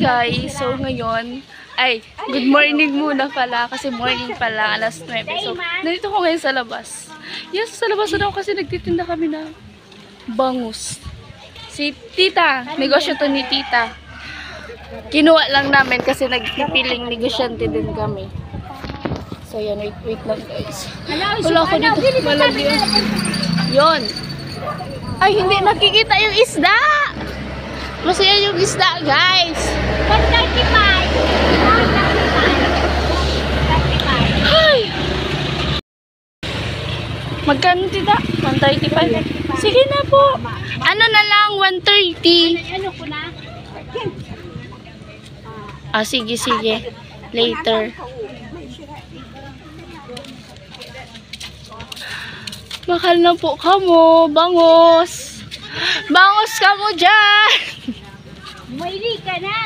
guys, so ngayon, ay, good morning muna pala, kasi morning pala, alas 9. So, nandito ko ngayon sa labas. Yes, sa labas na ako kasi nagtitinda kami ng bangus. Si tita, negosyo to ni tita. Kinuha lang namin kasi nagpipiling negosyante din kami. So, yan, wait lang guys. Wala ko dito, malagi yun. Yun. Ay, hindi nakikita yung isda! Masaya yung isda, guys. 135. Ay! Magkano tita? 135. Sige na po. Ano na lang, 130. Ano ko na? Ah, sige, sige. Later. Mahal na po kamo. Bangos. Bangos kamo dyan. Maili ka na.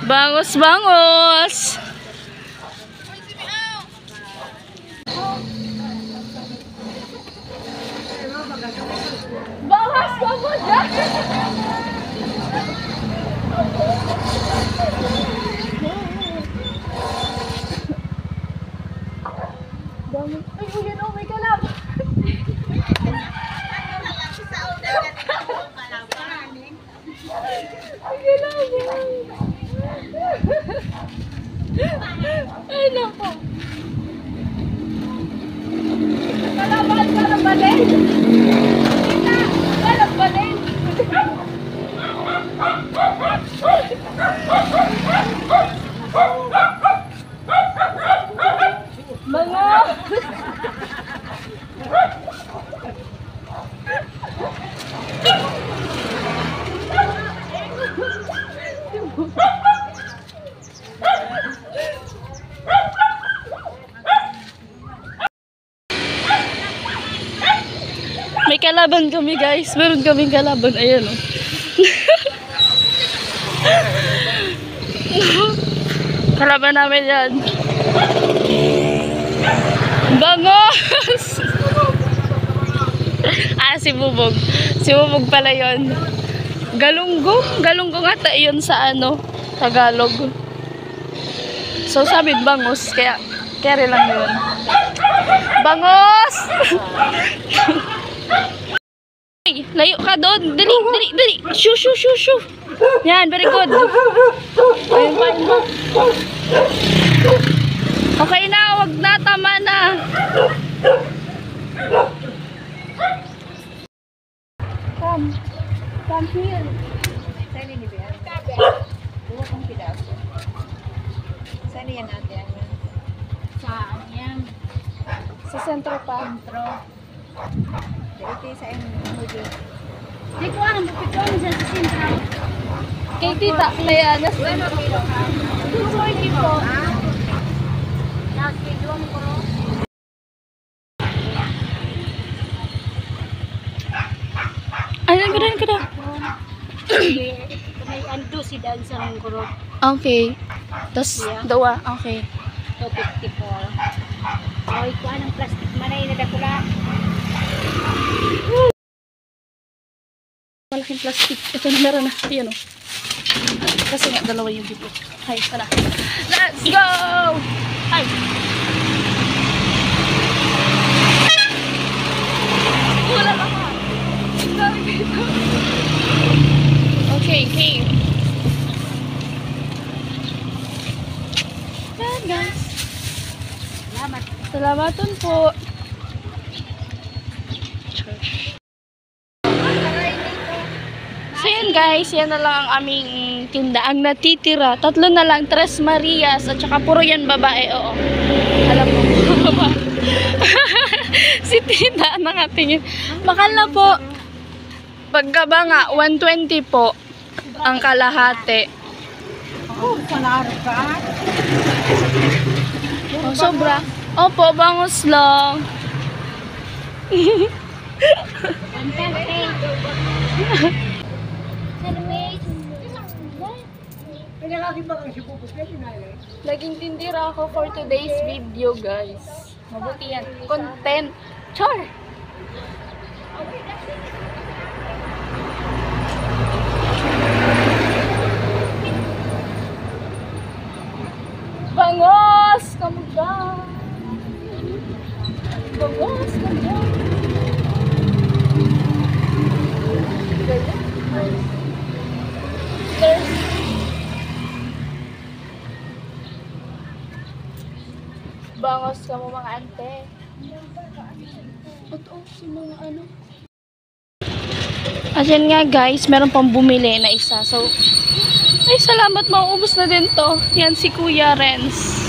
Bangos, bangos. Bangos kamo dyan. Ay, uyan, oh, may kalab. Ay, naku. Kalaban, kalabanin. Kalabanin. Mga may kalaban kami guys. Meron kaming kalaban. Ayan o. Kalaban namin yan. Bangos! Ah, si Bubog. Si Bubog pala yun. Galunggong. Galunggong ata yun sa ano, Tagalog. So, sabi bangos. Kaya, carry lang yun. Bangos! Ay, layo ka doon. Dali, dali, dali. Shoo, shoo, shoo, shoo. Yan, very good. Ayun pa, ayun pa. Okay na, wag na, tama na. Come here. Saan ni Bea? Buwa kong pidaso. Saan yan natin? Saan yan? Sa sentro pa. Sentro. Dito sa MUD. Di ko alam, bukit ko sa sentro. Kay tita, kaya nas. Ano kilo ka? 240 po. Last kilo mo ko. Ano, gano'n ka na? May ando si Dan sa ng guro. Okay. Tapos, dawa. Okay. 254. Oy, ko anong plastic manay na dakula. Malaking plastic. Ito na meron na. Ayan o. Kasi nga, dalawa yung dito. Hay, tara. Let's go! Ay! Wala ka. Okay, okay. Yan, guys. Salamat. Salamaton po. So yan guys, yan na lang ang aming tinda. Ang natitira, 3 na lang, 3 Marias, at saka puro yan babae, oo. Alam mo, si tita nakatingin. Bakal na po. Pagkaba nga, 120 po ang kalahati. Oh, salaro ka. Oh, sobra. Opo, bangus lang. Naging tindera ako for today's video, guys. Mabuti yan. Content. Char! Kaos ka mo mga ante. Ito, si mga ano. Ayan nga guys, meron pang bumili na isa. So, ay salamat, mauubos na din to. Yan si Kuya Renz.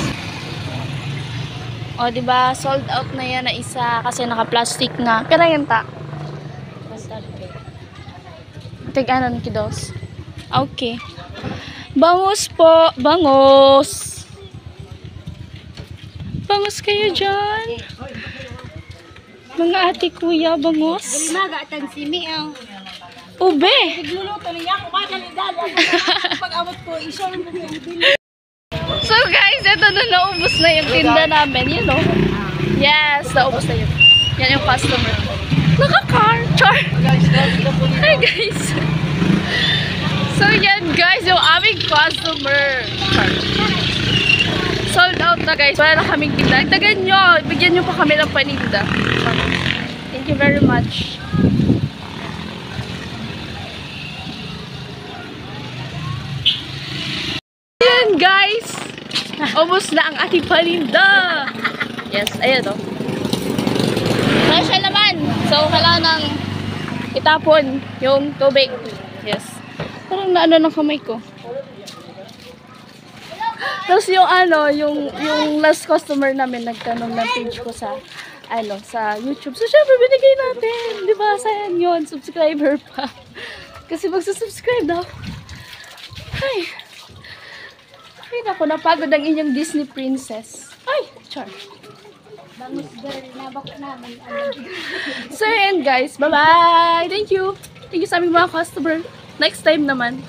O, diba? Sold out na yan na isa kasi naka-plastic nga. Pero yan ta. Tig-anan kidos. Okay. Bangus po. Bangus. Bangus kayo dyan. Mga ate kuya, bangus. Maga atang simi ang. Ube. Nagluluto niya ako magalidad. Pag-abot ko, isyon mo ko bibili. So guys, ito na naubos na yung tinda namin. You know? Yes, naubos na yun. Yan yung customer. Naka-car. Char. Hi guys. So yan guys, yung aming customer. Char. Sold out na guys. Wala na kaming tinda. Tagan nyo. Bigyan nyo pa kami ng paninda. Char. Thank you very much. Yan guys. Ubos na ang ating paninda. Yes, ayan o. Masya naman. So, kailangan nang itapon yung tubig. Yes. Parang naano ng kamay ko. Tapos yung ano, yung last customer namin nagtanong ng page ko sa sa YouTube. So, syempre, binigay natin. Di ba? Sayang yun. Subscriber pa. Kasi magsusubscribe daw. Ay. Ay, naku, napagod ang inyong Disney princess. Ay, char. Bangus girl, nabak namin. So, yan guys. Bye-bye. Thank you. Thank you sa aming mga customer. Next time naman.